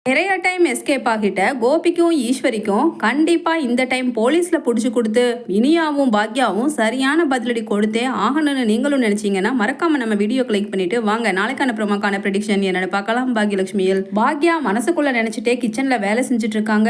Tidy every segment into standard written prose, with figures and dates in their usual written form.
நிறைய time escape ஆகிட்ட கோபிக்கும் ஈஸ்வரிக்கும் கண்டிப்பா இந்த டைம் போலீஸ்ல புடிச்சு கொடுத்து இனியாவும் பாக்யாவும் சரியான பதிலடி கொடுத்தே ஆகணும்னு நீங்களும் நினைச்சீங்கன்னா மறக்காம நம்ம வீடியோ கிளிக் பண்ணிட்டு வாங்க நாளைக்கான ப்ரோமோக்கான ப்ரெடிக்ஷன் என்னன்னு பார்க்கலாம். பாக்யலட்சுமியில் பாக்யா மனசுக்குள்ள நினைச்சிட்டே கிச்சன்ல வேலை செஞ்சுட்டு இருக்காங்க.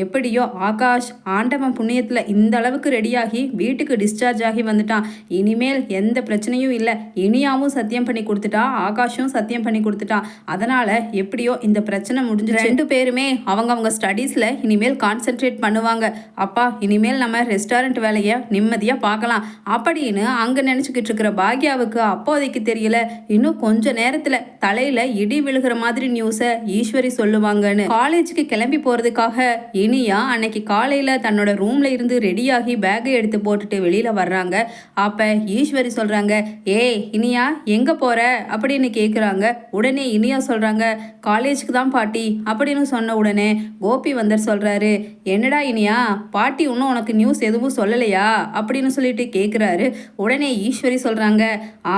எப்படியோ ஆகாஷ் ஆண்டவன் புண்ணியத்துல இந்த அளவுக்கு ரெடியாகி வீட்டுக்கு டிஸ்சார்ஜ் ஆகி வந்துட்டான். இனிமேல் எந்த பிரச்சனையும் இல்லை. இனியாவும் சத்தியம் பண்ணி கொடுத்துட்டா, ஆகாஷும் சத்தியம் பண்ணி கொடுத்துட்டான். அதனால எப்படியோ இந்த பிரச்சனை முடிஞ்சு ரெண்டு பேருமே அவங்க ஸ்டடீஸ்ல இனிமேல் கான்சென்ட்ரேட் பண்ணுவாங்க. அப்பா இனிமேல் நம்ம ரெஸ்டாரண்ட் வேலையை நிம்மதியா பார்க்கலாம் அப்படின்னு அங்க நினைச்சுக்கிட்டு இருக்கிற பாக்யாவுக்கு அப்போதைக்கு தெரியல, இன்னும் கொஞ்ச நேரத்துல தலையில இடி விழுகிற மாதிரி நியூஸை ஈஸ்வரி சொல்லுவாங்கன்னு. காலேஜுக்கு கிளம்பி போறதுக்காக இனியா அன்னைக்கு காலையில தன்னோட ரூம்ல இருந்து ரெடியாகி பேக்கை எடுத்து போட்டுட்டு வெளியில வர்றாங்க. அப்ப ஈஸ்வரி சொல்றாங்க, ஏய் இனியா எங்க போற அப்படின்னு கேக்குறாங்க. உடனே இனியா சொல்றாங்க, காலேஜுக்கு தான் பாட்டி அப்படின்னு சொன்ன உடனே கோபி வந்தர் சொல்றாரு, என்னடா இனியா பாட்டி இன்னும் உனக்கு நியூஸ் எதுவும் சொல்லலையா அப்படின்னு சொல்லிட்டு கேட்குறாரு. உடனே ஈஸ்வரி சொல்றாங்க,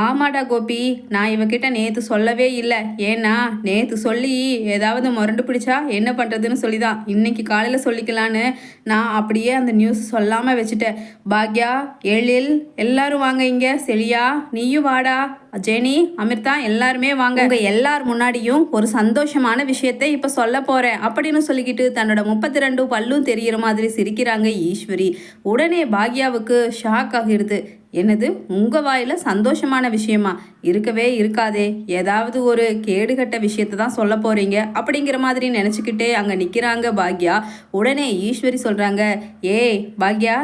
ஆமாடா கோபி, நான் இவகிட்ட நேற்று சொல்லவே இல்லை. ஏன்னா நேற்று சொல்லி ஏதாவது முரண்டு பிடிச்சா என்ன பண்ணுறதுன்னு சொல்லி தான் இன்னைக்கு காலையில் சொல்லிக்கலான்னு நான் அப்படியே அந்த நியூஸ் சொல்லாமல் வச்சுட்டேன். பாக்யா எழில் எல்லாரும் வாங்க, இங்கே செலியா நீயும் வாடா, ஜெனி அமிர்தா எல்லாருமே வாங்க, உங்க எல்லார் முன்னாடியும் ஒரு சந்தோஷமான விஷயத்தை இப்ப சொல்ல போறேன் அப்படின்னு சொல்லிக்கிட்டு தன்னோட 32 பல்லும் தெரிகிற மாதிரி சிரிக்கிறாங்க ஈஸ்வரி. உடனே பாக்யாவுக்கு ஷாக் ஆகிடுது. என்னது, உங்க வாயில சந்தோஷமான விஷயமா? இருக்கவே இருக்காதே, ஏதாவது ஒரு கேடுகட்ட விஷயத்தை தான் சொல்ல போறீங்க அப்படிங்கிற மாதிரி நினைச்சுக்கிட்டே அங்க நிக்கிறாங்க பாக்யா. உடனே ஈஸ்வரி சொல்றாங்க, ஏய் பாக்யா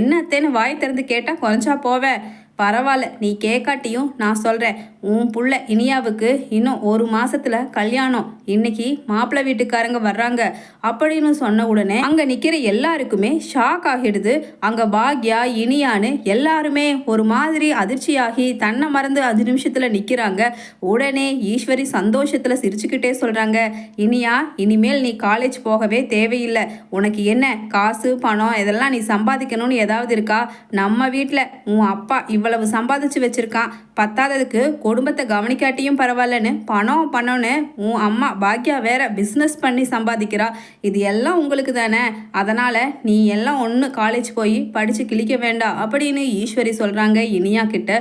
என்னத்தேன்னு வாய் திறந்து கேட்டா குறைஞ்சா போவேன். பரவாயில்ல, நீ கேட்காட்டியும் நான் சொல்கிறேன். உன் புள்ள இனியாவுக்கு இன்னும் 1 மாசத்துல கல்யாணம். இன்னைக்கு மாப்பிள்ளை வீட்டுக்காரங்க வர்றாங்க அப்படின்னு சொன்ன உடனே அங்கே நிற்கிற எல்லாருக்குமே ஷாக் ஆகிடுது. அங்கே பாக்யா இனியான்னு எல்லாருமே ஒரு மாதிரி அதிர்ச்சியாகி தன்னை மறந்து 5 நிமிஷத்தில் நிற்கிறாங்க. உடனே ஈஸ்வரி சந்தோஷத்தில் சிரிச்சுக்கிட்டே சொல்கிறாங்க, இனியா இனிமேல் நீ காலேஜ் போகவே தேவையில்லை. உனக்கு என்ன காசு பணம் இதெல்லாம் நீ சம்பாதிக்கணும்னு ஏதாவது இருக்கா? நம்ம வீட்டில் உன் அப்பா இவ்வளவு சம்பாதிச்சு வச்சிருக்கான், பத்தாததுக்கு குடும்பத்தை கவனிக்காட்டியும் பரவாயில்லன்னு பணம்னு உன் அம்மா பாக்யா வேற பிஸ்னஸ் பண்ணி சம்பாதிக்கிறா. இது எல்லாம் உங்களுக்கு தானே, அதனால நீ எல்லாம் ஒன்று காலேஜ் போய் படிச்சு கிழிக்க வேண்டாம் அப்படின்னு ஈஸ்வரி சொல்றாங்க இனியா கிட்ட.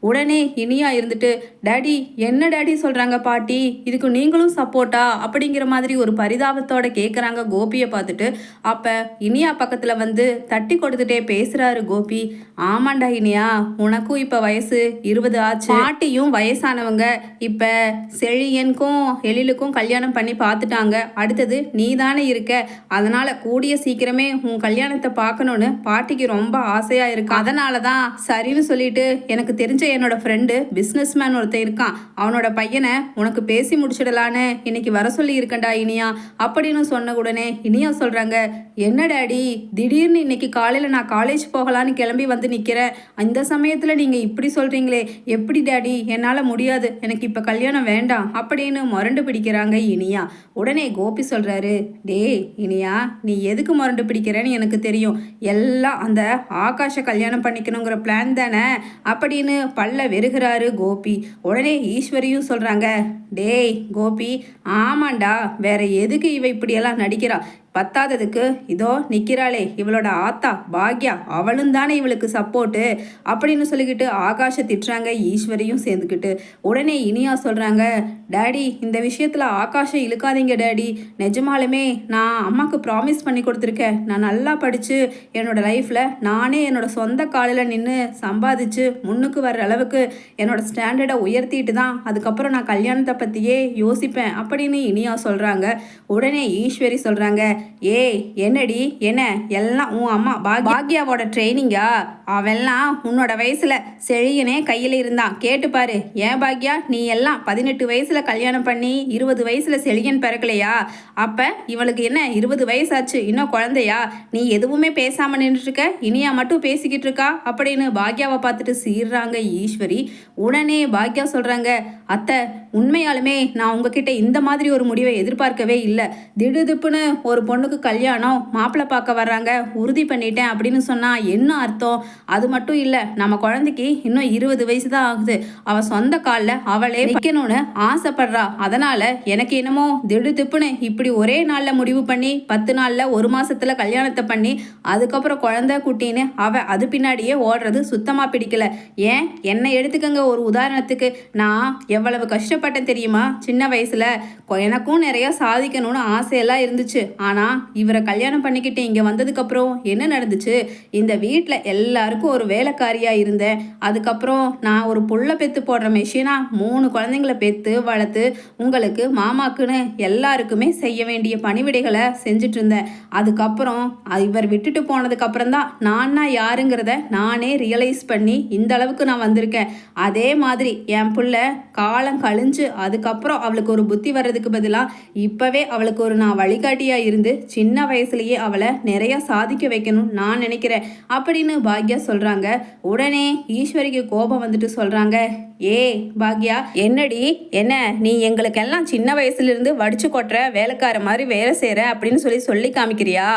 உடனே இனியா இருந்துட்டு, டேடி என்ன டேடி சொல்றாங்க பாட்டி, இதுக்கு நீங்களும் சப்போர்ட்டா அப்படிங்கிற மாதிரி ஒரு பரிதாபத்தோட கேட்குறாங்க கோபியை பார்த்துட்டு. அப்ப இனியா பக்கத்துல வந்து தட்டி கொடுத்துட்டே பேசுறாரு கோபி, ஆமாண்டா இனியா, உனக்கும் இப்ப வயசு 20 ஆச்சு, பாட்டியும் வயசானவங்க, இப்ப செழியனுக்கும் எழிலுக்கும் கல்யாணம் பண்ணி பார்த்துட்டாங்க, அடுத்தது நீ தானே இருக்க, அதனால கூடிய சீக்கிரமே உன் கல்யாணத்தை பார்க்கணும்னு பாட்டிக்கு ரொம்ப ஆசையா இருக்கு. அதனால தான் சரின்னு சொல்லிட்டு எனக்கு தெரிஞ்ச என்னோட ஃப்ரெண்டு பிஸ்னஸ் மேன் ஒருத்தன் இருக்கான், அவனோட பையனை உனக்கு பேசி முடிச்சிடலான்னு இன்னைக்கு வர சொல்லி இருக்கண்டா இனியா அப்படின்னு சொன்ன உடனே இனியா சொல்றாங்க, என்ன டேடி திடீர்னு இன்னைக்கு காலையில நான் காலேஜ் போகலான்னு கிளம்பி வந்து நிக்கிறேன், இந்த சமயத்துல நீங்க இப்படி சொல்றீங்களே, எப்படி டேடி, என்னால முடியாது, எனக்கு இப்ப கல்யாணம் வேண்டாம் அப்படின்னு முரண்டு பிடிக்கிறாங்க இனியா. உடனே கோபி சொல்றாரு, டேய் இனியா, நீ எதுக்கு முரண்டு பிடிக்கிறேன்னு எனக்கு தெரியும், எல்லாம் அந்த ஆகாஷ கல்யாணம் பண்ணிக்கணுங்கிற பிளான் தானே அப்படின்னு பல்ல வெறுகிறாரு கோபி. உடனே ஈஸ்வரியும் சொல்றாங்க, டேய் கோபி, ஆமாண்டா, வேற எதுக்கு இவ இப்படியெல்லாம் நடிக்கிறா, பத்தாததுக்கு இதோ நிற்கிறாளே இவளோட ஆத்தா பாக்யா, அவளும் தானே இவளுக்கு சப்போர்ட்டு அப்படின்னு சொல்லிக்கிட்டு ஆகாஷை திட்டுறாங்க ஈஸ்வரியும் சேர்ந்துக்கிட்டு. உடனே இனியா சொல்கிறாங்க, டேடி இந்த விஷயத்தில் ஆகாஷை இழுக்காதீங்க டேடி, நிஜமாலுமே நான் அம்மாவுக்கு ப்ராமிஸ் பண்ணி கொடுத்துருக்கேன், நான் நல்லா படித்து என்னோட லைஃப்பில் நானே என்னோட சொந்த காலில் நின்று சம்பாதிச்சு முன்னுக்கு வர்ற அளவுக்கு என்னோட ஸ்டாண்டர்டை உயர்த்திட்டு தான் அதுக்கப்புறம் நான் கல்யாணத்தை பற்றியே யோசிப்பேன் அப்படின்னு இனியா சொல்கிறாங்க. உடனே ஈஸ்வரி சொல்கிறாங்க, ஏய் என்னடி என்ன எல்லாம் உன் அம்மா பாக்யாவோட ட்ரைனிங்கா, அவெல்லாம் உன்னோட வயசுல செழியனே கையில் இருந்தான், கேட்டுப்பாரு. ஏன் பாக்யா, நீ எல்லாம் 18 வயசுல கல்யாணம் பண்ணி 20 வயசுல செழியன் பிறக்கலையா? அப்ப இவளுக்கு என்ன 20 வயசாச்சு, இன்னும் குழந்தையா? நீ எதுவுமே பேசாம நின்றுட்டு இருக்க, இனியா மட்டும் பேசிக்கிட்டு இருக்கா அப்படின்னு பாக்யாவை பார்த்துட்டு சீர்றாங்க ஈஸ்வரி. உடனே பாக்யா சொல்றாங்க, அத்தை, உண்மையாலுமே நான் உங்ககிட்ட இந்த மாதிரி ஒரு முடிவை எதிர்பார்க்கவே இல்லை. திடுதிப்புன்னு ஒரு பொண்ணுக்கு கல்யாணம், மாப்பிள்ளை பார்க்க வர்றாங்க, உறுதி பண்ணிட்டேன் அப்படின்னு சொன்னா என்ன அர்த்தம்? அது மட்டும் இல்லை, நம்ம குழந்தைக்கு இன்னும் 20 வயசு தான் ஆகுது. அவள் சொந்த காலில் அவளே வைக்கணும்னு ஆசைப்படுறா. அதனால எனக்கு என்னமோ திடுதிப்புன்னு இப்படி ஒரே நாளில் முடிவு பண்ணி 10 நாளில் 1 மாசத்துல கல்யாணத்தை பண்ணி அதுக்கப்புறம் குழந்தை குட்டின்னு அது பின்னாடியே ஓடுறது சுத்தமாக பிடிக்கல. ஏன் என்னை எடுத்துக்கங்க ஒரு உதாரணத்துக்கு. நான் எவ்வளவு கஷ்டப்பட்டேன் தெரியுமா? சின்ன வயசுல எனக்கும் நிறைய சாதிக்கணும்னு ஆசையெல்லாம் இருந்துச்சு. ஆனால் இவரை கல்யாணம் பண்ணிக்கிட்டு இங்கே வந்ததுக்கப்புறம் என்ன நடந்துச்சு? இந்த வீட்டில் எல்லாருக்கும் ஒரு வேலைக்காரியாக இருந்தேன். அதுக்கப்புறம் நான் ஒரு புள்ள பெற்று போடுற மெஷினா 3 குழந்தைங்களை பெற்று வளர்த்து உங்களுக்கு மாமாக்குன்னு எல்லாருக்குமே செய்ய வேண்டிய பணிவிடைகளை செஞ்சுட்டு இருந்தேன். அதுக்கப்புறம் இவர் விட்டுட்டு போனதுக்கப்புறம் தான் நான் யாருங்கிறத நானே ரியலைஸ் பண்ணி இந்த அளவுக்கு நான் வந்திருக்கேன். அதே மாதிரி என் புள்ள காலம் கழிஞ்சு அதுக்கப்புறம் அவளுக்கு ஒரு புத்தி வர்றதுக்கு பதிலாக இப்போவே அவளுக்கு ஒரு நான் வழிகாட்டியாக இருந்து சின்ன வயசுலேயே அவளை நிறைய சாதிக்க வைக்கணும் நான் நினைக்கிறேன் அப்படின்னு பாக்யா சொல்கிறாங்க. உடனே ஈஸ்வரிக்கு கோபம் வந்துட்டு சொல்கிறாங்க, ஏ பாக்யா, என்னடி என்ன நீ எங்களுக்கெல்லாம் சின்ன வயசுலேருந்து வடிச்சு கொட்டுற வேலைக்கார மாதிரி வேலை செய்கிற அப்படின்னு சொல்லி காமிக்கிறியா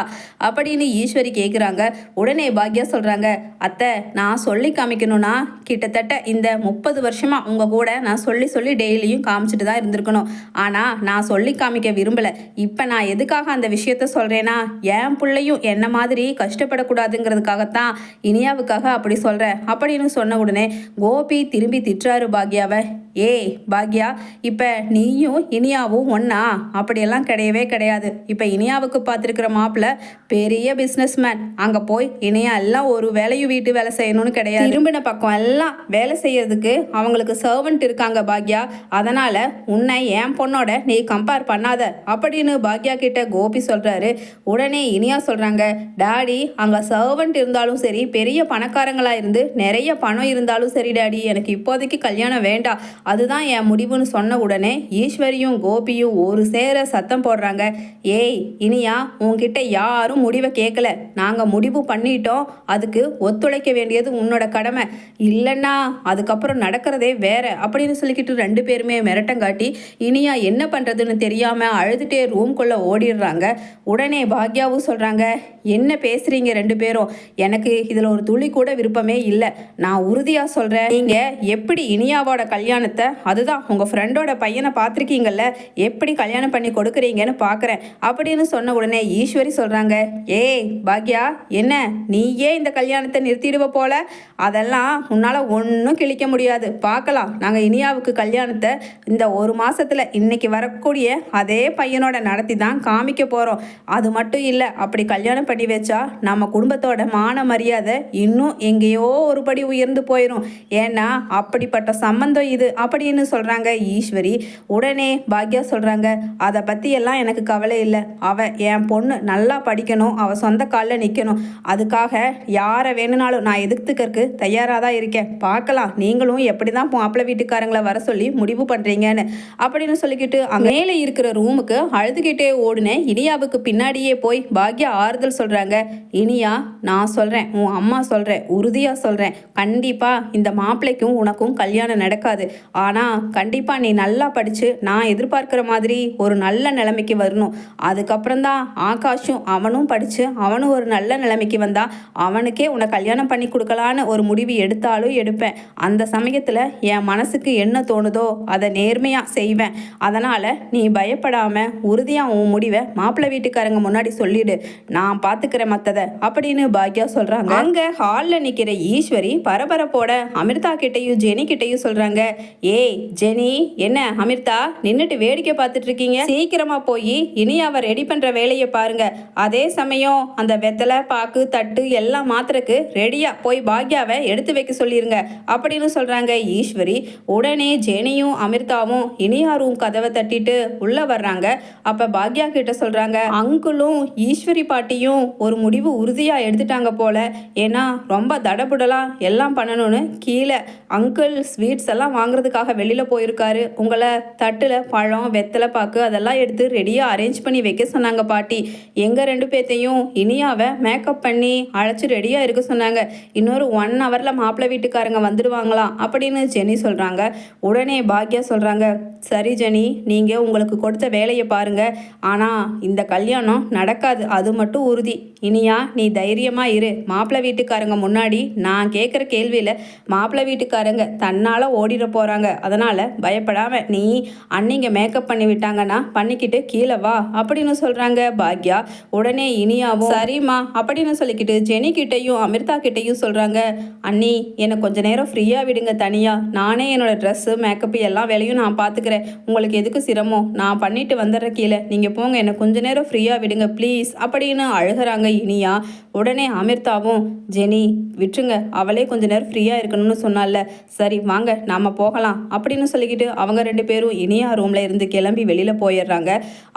அப்படின்னு ஈஸ்வரி கேட்குறாங்க. உடனே பாக்யா சொல்கிறாங்க, அத்தை, நான் சொல்லி காமிக்கணும்னா கிட்டத்தட்ட இந்த 30 வருஷமாக உங்கள் கூட நான் சொல்லி டெய்லியும் காமிச்சிட்டு தான் இருந்திருக்கணும். ஆனால் நான் சொல்லி காமிக்க விரும்பலை. இப்போ நான் எதுக்காக அந்த விஷயத்த சொல்கிறேன்னா, என் பிள்ளையும் என்ன மாதிரி கஷ்டப்படக்கூடாதுங்கிறதுக்காகத்தான் இனியாவுக்காக அப்படி சொல்கிறேன் அப்படின்னு சொன்ன உடனே கோபி திரும்பி திட்டுறாரு பாக்யாவை. ஏய் பாக்யா, இப்போ நீயும் இனியாவும் ஒன்றா? அப்படியெல்லாம் கிடையவே கிடையாது. இப்போ இனியாவுக்கு பார்த்துருக்கிற மாப்பிள்ள பெரிய பிஸ்னஸ்மேன். அங்கே போய் இனியா எல்லாம் ஒரு வேலையும் வீட்டு வேலை செய்யணும்னு கிடையாது. திரும்பின பக்கம் எல்லாம் வேலை செய்யறதுக்கு அவங்களுக்கு சர்வெண்ட் இருக்காங்க பாக்யா. அதனால் உன்னை என் பொண்ணோட நீ கம்பேர் பண்ணாத அப்படின்னு பாக்யா கிட்ட கோபி சொல்கிறாரு. உடனே இனியா சொல்கிறாங்க, டாடி, அங்கே சர்வெண்ட் இருந்தாலும் சரி, பெரிய பணக்காரங்களாக இருந்து நிறைய பணம் இருந்தாலும் சரி டாடி, எனக்கு இப்போதைக்கு கல்யாணம் வேண்டாம், அதுதான் என் முடிவுன்னு சொன்ன உடனே ஈஸ்வரியும் கோபியும் ஒரு சேர சத்தம் போடுறாங்க. ஏய் இனியா, உன்கிட்ட யாரும் முடிவை கேட்கல. நாங்கள் முடிவு பண்ணிட்டோம். அதுக்கு ஒத்துழைக்க வேண்டியது உன்னோட கடமை. இல்லைன்னா அதுக்கப்புறம் நடக்கிறதே வேற அப்படின்னு சொல்லிக்கிட்டு 2 பேருமே மிரட்டங்காட்டி இனியா என்ன பண்ணுறதுன்னு தெரியாமல் அழுதுகிட்டே ரூம்குள்ளே ஓடிடுறாங்க. உடனே பாக்யாவும் சொல்கிறாங்க, என்ன பேசுகிறீங்க 2 பேரும்? எனக்கு இதில் ஒரு துளி கூட விருப்பமே இல்லை. நான் உறுதியாக சொல்கிறேன், நீங்கள் எப்படி இனியாவோட கல்யாணத்தை, அதுதான் உங்கள் ஃப்ரெண்டோட பையனை பார்த்துருக்கீங்கல்ல, எப்படி கல்யாணம் பண்ணி கொடுக்குறீங்கன்னு பார்க்குறேன் அப்படின்னு சொன்ன உடனே ஈஸ்வரி சொல்கிறாங்க, ஏய் பாக்யா, என்ன நீயே இந்த கல்யாணத்தை நிறுத்திடுவ போல? அதெல்லாம் உன்னால் ஒன்றும் கிழிக்க முடியாது. பார்க்கலாம், நாங்கள் இனியாவுக்கு கல்யாணத்தை இந்த 1 மாதத்தில் இன்னைக்கு வரக்கூடிய அதே பையனோட நடத்தி தான் காமிக்க போகிறோம். அது மட்டும் இல்லை, அப்படி கல்யாணம் பண்ணி வச்சா நம்ம குடும்பத்தோட மான மரியாதை இன்னும் எங்கேயோ ஒரு படி உயர்ந்து போயிடும். ஏன்னா அப்படிப்பட்ட சம்பந்தம் இது அப்படின்னு சொல்கிறாங்க ஈஸ்வரி. உடனே பாக்யா சொல்கிறாங்க, அதை பற்றி எல்லாம் எனக்கு கவலை இல்லை. அவள் என் பொண்ணு நல்லா படிக்கணும், அவள் சொந்த காலில் நிற்கணும். அதுக்காக யாரை வேணுனாலும் நான் எதிர்த்துக்கிறதுக்கு தயாராக தான் இருக்கேன். பார்க்கலாம் நீங்களும் எப்படி தான் மாப்பிள்ளை வீட்டுக்காரங்களை வர சொல்லி முடிவு பண்ணுறீங்கன்னு அப்படின்னு சொல்லிக்கிட்டு மேலே இருக்கிற ரூமுக்கு அழுதுகிட்டே ஓடுனேன். இனியாவுக்கு பின்னாடியே போய் பாக்யா ஆறுதல் சொல்கிறாங்க. இனியா, நான் சொல்கிறேன், உன் அம்மா சொல்கிறேன், உறுதியாக சொல்கிறேன், கண்டிப்பாக இந்த மாப்பிள்ளைக்கும் உனக்கும் கல்யாணம் நடக்காது. ஆனால் கண்டிப்பாக நீ நல்லா படித்து நான் எதிர்பார்க்குற மாதிரி ஒரு நல்ல நிலைமைக்கு வரணும். அதுக்கப்புறம் தான் ஆகாஷும் அவனும் படித்து அவனும் ஒரு நல்ல நிலைமைக்கு வந்தால் அவனுக்கே உன்னை கல்யாணம் பண்ணி கொடுக்கலான்னு ஒரு முடிவு எடுத்தாலும் எடுப்பேன். அந்த சமயத்தில் என் மனசுக்கு என்ன தோணுதோ அதை நேர்மையாக செய்வேன். அதனால் நீ பயப்படாமல் உறுதியாக உன் முடிவை மாப்பிள்ளை வீட்டுக்காரங்க முன்னாடி சொல்லிடு, நான் பார்த்துக்கிறேன் மற்றதை அப்படின்னு பாக்யா சொல்கிறாங்க. அங்கே ஹாலில் நிற்கிற ஈஸ்வரி பரபரப்போட அமிர்தா கிட்டையும் ஜெனி கிட்டையும் சொல்கிறாங்க, ஏய் ஜெனி, என்ன அமிர்தா நின்றுட்டு வேடிக்கை பார்த்துட்டு இருக்கீங்க? சீக்கிரமாக போய் இனியாவை ரெடி பண்ணுற வேலையை பாருங்க. அதே சமயம் அந்த வெத்தலை பாக்கு தட்டு எல்லாம் மாத்திரக்கு ரெடியாக போய் பாக்யாவை எடுத்து வைக்க சொல்லிருங்க அப்படின்னு சொல்கிறாங்க ஈஸ்வரி. உடனே ஜெனியும் அமிர்தாவும் இனியா ரூம் கதவை தட்டிட்டு உள்ளே வர்றாங்க. அப்போ பாக்யா கிட்ட சொல்கிறாங்க, அங்குளும் ஈஸ்வரி பாட்டியும் ஒரு முடிவு உறுதியாக எடுத்துட்டாங்க போல. ஏன்னா ரொம்ப தடபுடலாம் எல்லாம் பண்ணணும்னு கீழே அங்கிள் ஸ்வீட்ஸ் எல்லாம் வாங்குறதுக்காக வெளியில் போயிருக்காரு. உங்களை தட்டில் பழம் வெத்தலை பாக்கு அதெல்லாம் எடுத்து ரெடியாக அரேஞ்ச் பண்ணி வைக்க சொன்னாங்க பாட்டி. எங்கள் 2 பேர்த்தையும் இனியாவை மேக்கப் பண்ணி அழைச்சி ரெடியாக இருக்க சொன்னாங்க. இன்னொரு 1 ஹவரில் மாப்பிள்ளை வீட்டுக்காரங்க வந்துடுவாங்களாம் அப்படின்னு ஜெனி சொல்கிறாங்க. உடனே பாக்யா சொல்கிறாங்க, சரி ஜெனி, நீங்கள் உங்களுக்கு கொடுத்த வேலையை பாருங்கள். ஆனால் இந்த கல்யாணம் நடக்காது, அது மட்டும் உறுதி. இனியா, நீ தைரியமாக இரு. மாப்பிள்ளை வீட்டுக்காரங்க முன்னாடி நான் கேட்குற கேள்வியில் மாப்பிள்ளை வீட்டுக்காரங்க தன்னால் ஓடிட போகிறாங்க. அதனால் பயப்படாம நீ அன்னிங்க மேக்கப் பண்ணி விட்டாங்கன்னா பண்ணிக்கிட்டு கீழே வா அப்படின்னு சொல்கிறாங்க பாக்யா. உடனே இனியாவும் சரிம்மா அப்படின்னு சொல்லிக்கிட்டு ஜெனி கிட்டையும் அமிர்தா கிட்டையும் சொல்கிறாங்க, அண்ணி என்னை கொஞ்ச நேரம் ஃப்ரீயாக விடுங்க தனியாக. நானே என்னோடய ட்ரெஸ்ஸு மேக்கப்பு எல்லா வேலையும் நான் பார்த்துக்கிறேன். உங்களுக்கு எதுக்கு சிரமம், நான் பண்ணிட்டு வந்துடுறேன் கீழே. நீங்கள் போங்க, என்னை கொஞ்ச நேரம் ஃப்ரீயாக விடுங்க ப்ளீஸ் அப்படின்னு அழுகிறாங்க இனியா. உடனே அமிர்தாவும், ஜெனி விட்டுருங்க, அவளே கொஞ்ச நேரம் ஃப்ரீயாக இருக்கணும்னு சொன்னால, சரி வாங்க நாம் போகலாம் அப்படின்னு சொல்லிக்கிட்டு அவங்க 2 பேரும் இனியா ரூமில் இருந்து கிளம்பி வெளியில் போயிடுறாங்க.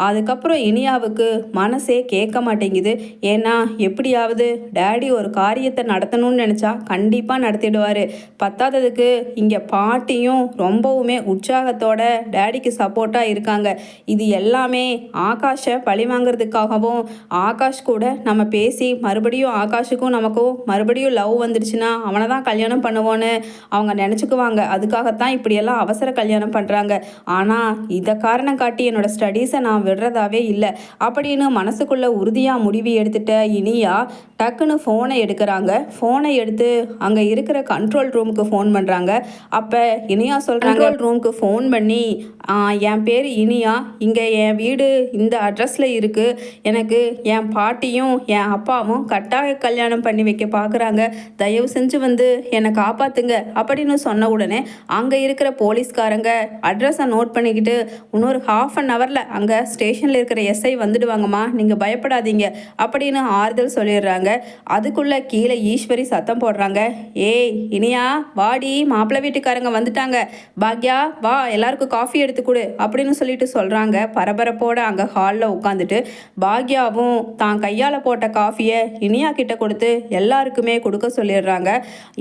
அதுக்கப்புறம் இனியாவுக்கு மனசே கேட்க மாட்டேங்குது. ஏன்னா எப்படியாவது டேடி ஒரு காரியத்தை நடத்தணும்னு நினச்சா கண்டிப்பாக நடத்திடுவார். பத்தாததுக்கு இங்கே பாட்டியும் ரொம்பவுமே உற்சாகத்தோட டேடிக்கு சப்போர்ட்டாக இருக்காங்க. இது எல்லாமே ஆகாஷை பழி வாங்கிறதுக்காகவும் ஆகாஷ் கூட நம்ம பேசி மறுபடியும் ஆகாஷுக்கும் நமக்கும் மறுபடியும் லவ் வந்துடுச்சுன்னா அவனை தான் கல்யாணம் பண்ணுவோன்னு அவங்க நினச்சிக்குவாங்க. அதுக்காகத்தான் இப்படியெல்லாம் அவசர கல்யாணம் பண்ணுறாங்க. ஆனால் இதை காரணம் காட்டி என்னோடய ஸ்டடீஸை நான் விடுறதாவே இல்லை அப்படின்னு மனசுக்குள்ளே உறுதியாக முடிவு எடுத்துட்ட இனியா டக்குன்னு ஃபோனை எடுக்கிறாங்க. ஃபோனை எடுத்து அங்கே இருக்கிற கண்ட்ரோல் ரூமுக்கு ஃபோன் பண்ணுறாங்க. அப்போ இனியா சொல்கிறாங்க, கண்ட்ரோல் ரூமுக்கு ஃபோன் பண்ணி, என் பேர் இனியா, இங்கே என் வீடு இந்த அட்ரஸில் இருக்குது. எனக்கு என் பாட்டியும் என் அப்பாவும் கட்டாய கல்யாணம் பண்ணி வைக்க பார்க்குறாங்க. தயவு செஞ்சு வந்து என்னை காப்பாற்றுங்க அப்படின்னு சொன்ன உடனே அங்கே இருக்கிற போலீஸ்காரங்க அட்ரஸை நோட் பண்ணிக்கிட்டு, இன்னொரு ½ அங்கே ஸ்டேஷனில் இருக்கிற எஸ்ஐ வந்துடுவாங்கம்மா, நீங்கள் பயப்படாதீங்க அப்படின்னு ஆறுதல் சொல்லிடுறாங்க. அதுக்குள்ளே கீழே ஈஸ்வரி சத்தம் போடுறாங்க, ஏய் இனியா வாடி, மாப்பிள்ளை வீட்டுக்காரங்க வந்துட்டாங்க, பாக்யா வா எல்லாருக்கும் காஃபி எடுத்து கொடு அப்படின்னு சொல்லிட்டு சொல்கிறாங்க. பரபரப்போட அங்கே ஹாலில் உட்காந்துட்டு பாக்யாவும் தான் கையால் போட்ட காஃபியை இனியா கிட்ட கொடுத்து எல்லாருக்குமே கொடுக்க சொல்லிடுறாங்க.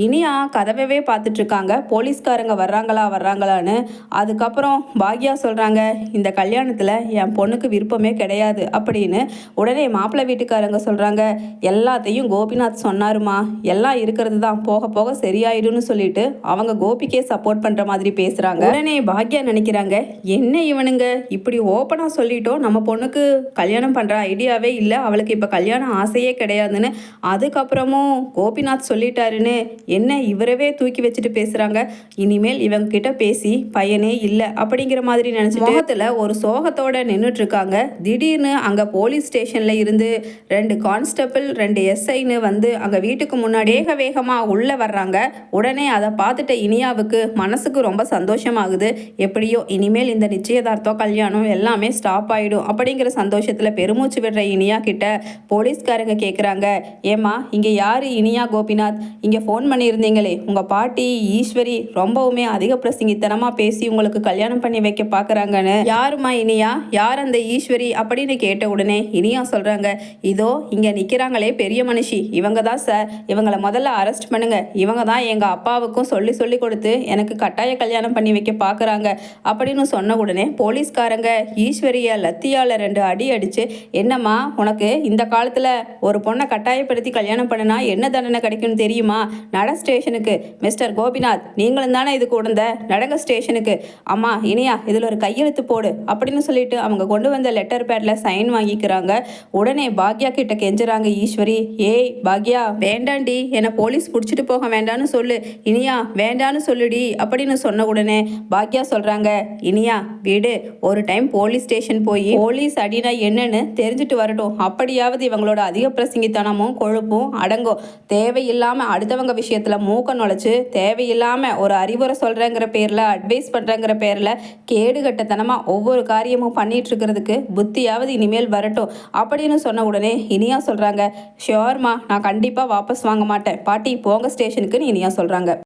இனியா கதவவே பார்த்துட்ருக்காங்க, போலீஸ்காரங்க வர்றாங்களான்னு. அதுக்கப்புறம் பாக்யா சொல்கிறாங்க, இந்த கல்யாணத்தில் என் பொண்ணுக்கு விருப்பமே கிடையாது அப்படின்னு. உடனே மாப்பிள்ளை வீட்டுக்காரங்க சொல்கிறாங்க, எல்லாத்தையும் கோபிநாத் சொன்னாருமா, எல்லாம் இருக்கிறது தான், போக போக சரியாயிடும்னு சொல்லிட்டு அவங்க கோபிக்கே சப்போர்ட் பண்ணுற மாதிரி பேசுகிறாங்க. உடனே பாக்யா நினைக்கிறாங்க, என்ன இவனுங்க இப்படி ஓப்பனாக சொல்லிட்டோம், நம்ம பொண்ணுக்கு கல்யாணம் பண்ணுற ஐடியாவே இல்லை, அவளுக்கு இப்போ கல்யாணம் ஆசையே கிடையாதுன்னு. அதுக்கப்புறமும் கோபிநாத் சொல்லிட்டாருன்னு என்ன இவரவே தூக்கி வச்சுட்டு பேசுகிறாங்க. இனிமேல் இவங்க கிட்ட பேசி பயனே இல்லை அப்படிங்கிற மாதிரி நினச்சி முகத்தில் ஒரு சோகத்தோட நின்றுட்டு இருக்காங்க. திடீர்னு அங்கே போலீஸ் ஸ்டேஷனில் இருந்து 2 கான்ஸ்டபிள் 2 எஸ்ஐன்னு வந்து அங்கே வீட்டுக்கு முன்னாடி வேகமாக உள்ளே வர்றாங்க. உடனே அதை பார்த்துட்ட இனியாவுக்கு மனசுக்கு ரொம்ப சந்தோஷமாகுது. எப்படியோ இனிமேல் இந்த நிச்சயதார்த்தம் கல்யாணம் எல்லாமே ஸ்டாப் ஆகிடும் அப்படிங்கிற சந்தோஷத்தில் பெருமூச்சு விடுற இனியா கிட்ட போலீஸ்காரங்க கேட்குறாங்க, ஏம்மா இங்கே யார் இனியா கோபிநாத், இங்கே ஃபோன் பண்ணியிருந்தீங்களே உங்கள் பாட்டி ஈஸ்வரி ரொம்பவுமே அதிக பிரசங்கித்தனமாக பேசி உங்களுக்கு கல்யாணம் பண்ணி வைக்க பார்க்குறாங்கன்னு. யாருமா இனியா, யார் அந்த ஈஸ்வரி அப்படின்னு கேட்ட உடனே இனியா சொல்கிறாங்க, இதோ இங்கே நிற்கிறாங்களே பெரிய மனுஷி, இவங்க தான் சார், இவங்களை முதல்ல அரெஸ்ட் பண்ணுங்க. இவங்க தான் எங்கள் அப்பாவுக்கும் சொல்லி கொடுத்து எனக்கு கட்டாய கல்யாணம் பண்ணி வைக்க பார்க்குறாங்க அப்படின்னு சொன்ன உடனே போலீஸ்காரங்க ஈஸ்வரியை லத்தியால் 2 அடி அடித்து, என்னம்மா உனக்கு இந்த காலத்தில் ஒரு பொண்ணை கட்டாயப்படுத்தி கல்யாணம் பண்ணினா என்ன தண்டனை கிடைக்கும்னு தெரியுமா, நட ஸ்டேஷனுக்கு. மிஸ்டர் கோபிநாத் நீங்களும் தானே இதுக்கு உடந்த, நடங்க ஸ்டேஷனுக்கு. அம்மா இனியா இதில் ஒரு கையெழுத்து போடு அப்படின்னு சொல்லிட்டு அவங்க கொண்டு வந்த லெட்டர் பேடில் சைன் வாங்கிக்கிறாங்க. உடனே பாக்யா கிட்ட கெஞ்சுறாங்க ஈஸ்வரி, ஏய் பாக்யா வேண்டாண்டி, என்னை போலீஸ் பிடிச்சிட்டு போக வேண்டான்னு சொல்லு, இனியா வேண்டான்னு சொல்லுடி அப்படின்னு சொன்ன உடனே பாக்யா சொல்கிறாங்க, இனியா வீடு, ஒரு டைம் போலீஸ் ஸ்டேஷன் போய் போலீஸ் அடினா என்னன்னு தெரிஞ்சுட்டு வரட்டும், அப்படியாவது இவங்களோட அதிக பிரசங்கித்தனமும் கொழுப்பும் அடங்கும். தேவையில்லாமல் அடுத்தவங்க விஷயத்தில் மூக்க நுழைச்சு தேவையில்லாமல் ஒரு அறிவுரை சொல்கிறேங்கிற பேரில் அட்வைஸ் பண்ணுறேங்கிற பேரில் கேடுகட்டத்தனமாக ஒவ்வொரு காரியமும் பண்ணிட்டு இருக்கிறதுக்கு புத்தியாவது இனிமேல் வரட்டும் அப்படின்னு சொன்ன உடனே இனியா சொல்கிறாங்க, ஷியோர்மா நான் கண்டிப்பாக வாபஸ் வாங்க மாட்டேன், பாட்டி போங்க ஸ்டேஷனுக்குன்னு இனியா சொல்கிறாங்க.